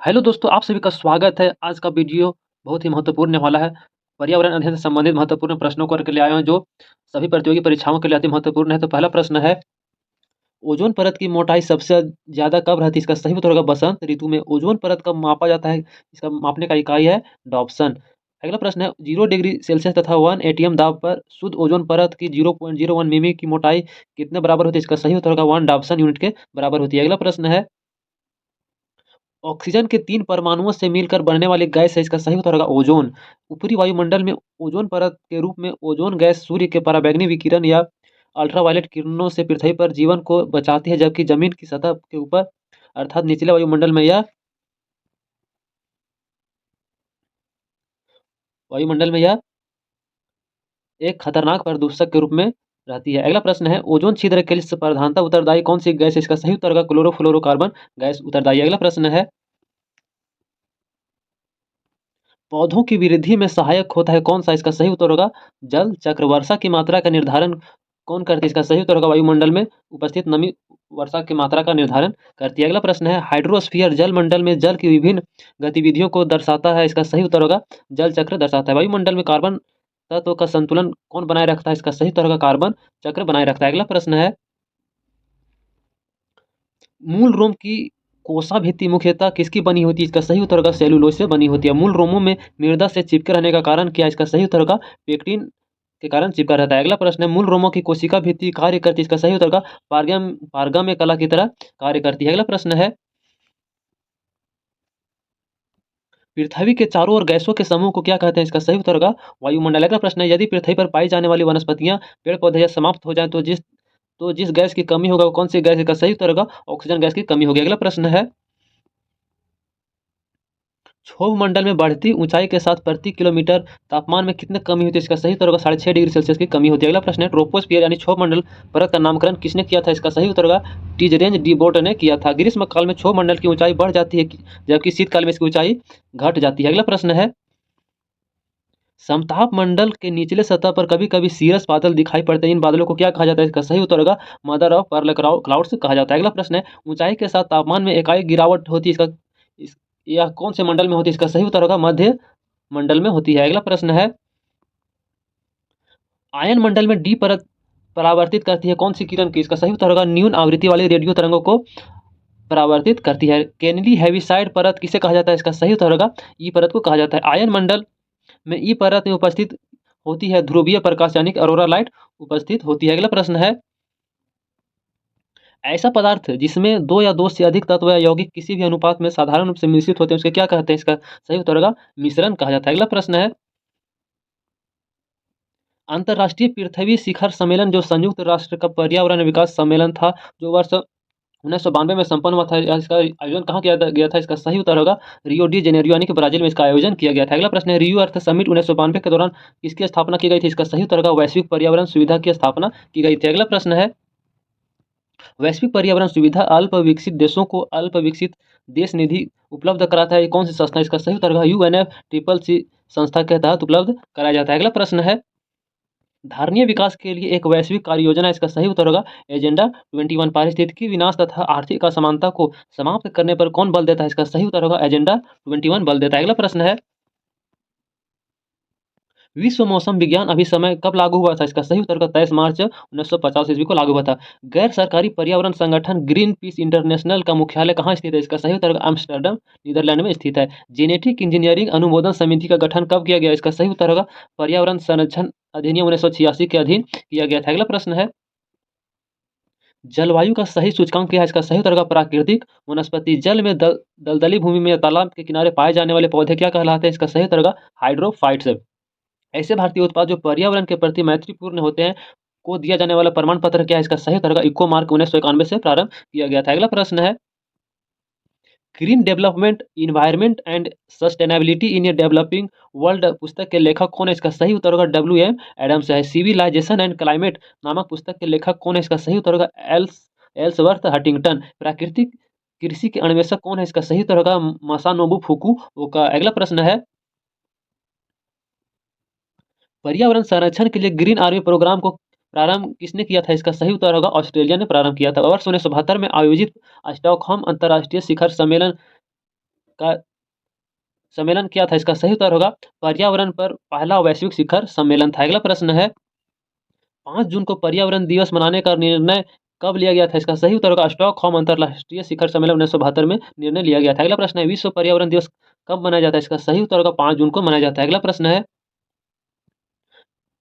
Hello दोस्तों, आप सभी का स्वागत है। आज का वीडियो बहुत ही महत्वपूर्ण होने वाला है। पर्यावरण अध्ययन से संबंधित महत्वपूर्ण प्रश्नों को करके ले आया हूँ, जो सभी प्रतियोगी परीक्षाओं के लिए अति महत्वपूर्ण है। तो पहला प्रश्न है, ओज़ोन परत की मोटाई सबसे ज़्यादा कब रहती है? इसका सही उत्तर होगा बसंत ऋतु में। ओज़ोन परत कब मापा जाता है? इसका मापने का इकाई है डॉप्सन। अगला प्रश्न है, 0 डिग्री सेल्सियस तथा 1 एटीएम दाब पर शुद्ध ओज़ोन परत की 0.01 मिमी की मोटाई कितने बराबर होती है? इसका सही उत्तर होगा 1 डॉप्सन यूनिट के बराबर होती है। अगला प्रश्न है, ऑक्सीजन के 3 परमाणुओं से मिलकर बनने वाली गैस है, इसका सही उत्तर होगा ओज़ोन। ऊपरी वायुमंडल में ओज़ोन परत के रूप में ओज़ोन गैस सूर्य के पराबैंगनी विकिरण या अल्ट्रावायलेट किरणों से पृथ्वी पर जीवन को बचाती है, जबकि जमीन की सतह के ऊपर अर्थात निचले वायुमंडल में यह एक खतरनाक प्रदूषक के रूप में रहती है। अगला प्रश्न है, ओज़ोन छिद्र के लिए प्रधानतः उत्तरदायी कौन सी गैस है? इसका सही उत्तर होगा क्लोरोफ्लोरोकार्बन गैस उत्तरदायी है। अगला प्रश्न है, पौधों की वृद्धि में सहायक होता है कौन सा? इसका सही उत्तर होगा जल चक्र। वर्षा की मात्रा का निर्धारण कौन करती है? इसका सही उत्तर होगा वायुमंडल में उपस्थित नमी वर्षा की मात्रा का निर्धारण करती है। अगला प्रश्न है, हाइड्रोस्फीयर जल मंडल में जल की विभिन्न गतिविधियों को दर्शाता है। इसका सही उत्तर होगा जल चक्र दर्शाता है। वायुमंडल में कार्बन तत्व का संतुलन कौन बनाए रखता है? इसका सही उत्तर होगा कार्बन चक्र बनाए रखता है। अगला प्रश्न है, मूल रोम की कोसा भित्ति मुख्यतः किसकी बनी होती है? इसका सही उत्तर होगा सेलुलोज से बनी होती है। मूल रोमों में मृदा से चिपके रहने का कारण क्या है? इसका सही उत्तर होगा पेक्टिन के कारण चिपका रहता है। अगला प्रश्न है, मूल रोमों की कोशिका भित्ति कार्य करती है? इसका सही उत्तर होगा पारगम्य कला की तरह कार्य करती है। अगला प्रश्न है, पृथ्वी के चारों ओर गैसों के समूह को क्या कहते हैं? इसका सही उत्तर होगा वायुमंडल। अगला प्रश्न है, यदि पृथ्वी पर पाई जाने वाली वनस्पतियां पेड़ पौधे या समाप्त हो जाए तो जिस गैस की कमी होगा वो कौन सी गैस है? इसका सही उत्तर होगा ऑक्सीजन गैस की कमी होगी। अगला प्रश्न है, क्षोभ मंडल में बढ़ती ऊंचाई के साथ प्रति किलोमीटर तापमान में कितने कमी होती है? इसका सही उत्तर होगा 6.5 डिग्री सेल्सियस की कमी होती है। अगला प्रश्न है, ट्रोपोस्फियर यानी क्षोभ मंडल परत का नामकरण किसने किया था? इसका सही उत्तर होगा टीजरेंज डी बोर्ट ने किया था। ग्रीष्म काल में क्षोभ मंडल की ऊंचाई बढ़ जाती है जबकि शीतकाल में इसकी ऊंचाई घट जाती है। अगला प्रश्न है, समताप मंडल के निचले सतह पर कभी कभी सीरस बादल दिखाई पड़ते हैं, इन बादलों को क्या कहा जाता है? इसका सही उत्तर होगा मदर ऑफ पर्ल क्लाउड्स कहा जाता है। अगला प्रश्न है, ऊंचाई के साथ तापमान में एकाएक गिरावट होती है, यह कौन से मंडल में होती है? इसका सही उत्तर होगा मध्य मंडल में होती है। अगला प्रश्न है, आयन मंडल में डी परत परावर्तित करती है कौन सी किरण की? इसका सही उत्तर होगा न्यून आवृत्ति वाली रेडियो तरंगों को परावर्तित करती है। केनेडी हेविसाइड परत किसे कहा जाता है? इसका सही उत्तर होगा ई परत को कहा जाता है। आयन मंडल में ई परत में उपस्थित होती है ध्रुवीय प्रकाश यानी कि अरोरा लाइट उपस्थित होती है। अगला प्रश्न है, ऐसा पदार्थ जिसमें दो या दो से अधिक तत्व या यौगिक किसी भी अनुपात में साधारण रूप से मिश्रित होते हैं उसके क्या कहते हैं? इसका सही उत्तर होगा मिश्रण कहा जाता है। अगला प्रश्न है, अंतर्राष्ट्रीय पृथ्वी शिखर सम्मेलन जो संयुक्त राष्ट्र का पर्यावरण विकास सम्मेलन था, जो वर्ष 1992 में संपन्न हुआ था, इसका आयोजन कहाँ किया गया था? इसका सही उत्तर होगा रियो डी जेनेरियो यानी कि ब्राजील में इसका आयोजन किया गया था। अगला प्रश्न है, रियो अर्थ समिट 1992 के दौरान किसकी स्थापना की गई थी? इसका सही उत्तर होगा वैश्विक पर्यावरण सुविधा की स्थापना की गई थी। अगला प्रश्न है, वैश्विक पर्यावरण सुविधा अल्प विकसित देशों को अल्प विकसित देश निधि उपलब्ध कराता है, ये कौन सी संस्था? इसका सही उत्तर होगा UNFCCC संस्था के तहत उपलब्ध कराया जाता है। अगला प्रश्न है, धारणीय विकास के लिए एक वैश्विक कार्य योजना, इसका सही उत्तर होगा एजेंडा 21। पारिस्थितिकी विनाश तथा आर्थिक असमानता को समाप्त करने पर कौन बल देता है? इसका सही उत्तर होगा एजेंडा 21 बल देता है। अगला प्रश्न है, विश्व मौसम विज्ञान अभिसमय कब लागू हुआ था? इसका सही उत्तर होगा 23 मार्च 1950 ईस्वी को लागू हुआ था। गैर सरकारी पर्यावरण संगठन ग्रीन पीस इंटरनेशनल का मुख्यालय कहाँ स्थित है? इसका सही उत्तर होगा एम्स्टर्डम नीदरलैंड में स्थित है। जेनेटिक इंजीनियरिंग अनुमोदन समिति का गठन कब किया गया? इसका सही उत्तर होगा पर्यावरण संरक्षण अधिनियम 1986 के अधीन किया गया था। अगला प्रश्न है, जलवायु का सही सूचकांक क्या है? इसका सही उत्तर होगा प्राकृतिक वनस्पति। जल में दलदली भूमि में या तालाब के किनारे पाए जाने वाले पौधे क्या कहलाते हैं? इसका सही उत्तर होगा हाइड्रोफाइट्स। ऐसे भारतीय उत्पाद जो पर्यावरण के प्रति मैत्रीपूर्ण होते हैं को दिया जाने वाला प्रमाण पत्र क्या है? इसका सही उत्तर होगा इको मार्क 1991 से प्रारंभ किया गया था। अगला प्रश्न है, green development environment and sustainability in a developing world पुस्तक के लेखक कौन है? इसका सही उत्तर होगा WM एडम्स है। सिविलाइजेशन एंड क्लाइमेट नामक पुस्तक के लेखक कौन है? इसका सही उत्तर होगा एल्सवर्थ हटिंगटन। प्राकृतिक कृषि के अन्वेषक कौन है? इसका सही उत्तर होगा मासानोबु फुकुओका। अगला प्रश्न है, पर्यावरण संरक्षण के लिए ग्रीन आर्मी प्रोग्राम को प्रारंभ किसने किया था? इसका सही उत्तर होगा ऑस्ट्रेलिया ने प्रारंभ किया था। वर्ष 1972 में आयोजित स्टॉकहोम अंतर्राष्ट्रीय शिखर सम्मेलन का सम्मेलन क्या था? इसका सही उत्तर होगा पर्यावरण पर पहला वैश्विक शिखर सम्मेलन था। अगला प्रश्न है 5 जून को पर्यावरण दिवस मनाने का निर्णय कब लिया गया था? इसका सही उत्तर होगा स्टॉकहोम अंतरराष्ट्रीय शिखर सम्मेलन 1972 में निर्णय लिया गया था। अगला प्रश्न है विश्व पर्यावरण दिवस कब मनाया जाता है? इसका सही उत्तर होगा 5 जून को मनाया जाता है। अगला प्रश्न है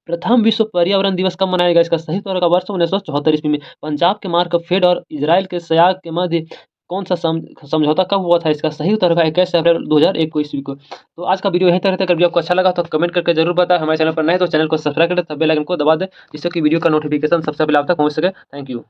प्रथम विश्व पर्यावरण दिवस कब मनाया गया? इसका सही उत्तर होगा वर्ष 1974 ईस्वी में। पंजाब के मार्क फेड और इजराइल के सयाग के मध्य कौन सा समझौता कब हुआ था? इसका सही उत्तर होगा 21 अप्रैल 2001 को ईस्वी को। तो आज का वीडियो यहीं तक रहता है। अगर वीडियो आपको अच्छा लगा तो कमेंट करके जरूर बताएं। हमारे चैनल पर नए तो चैनल को सब्सक्राइब करें, तब बेल आइकन को दबा दें जिससे कि वीडियो का नोटिफिकेशन सबसे पहले आप तक पहुंच सके। Thank you.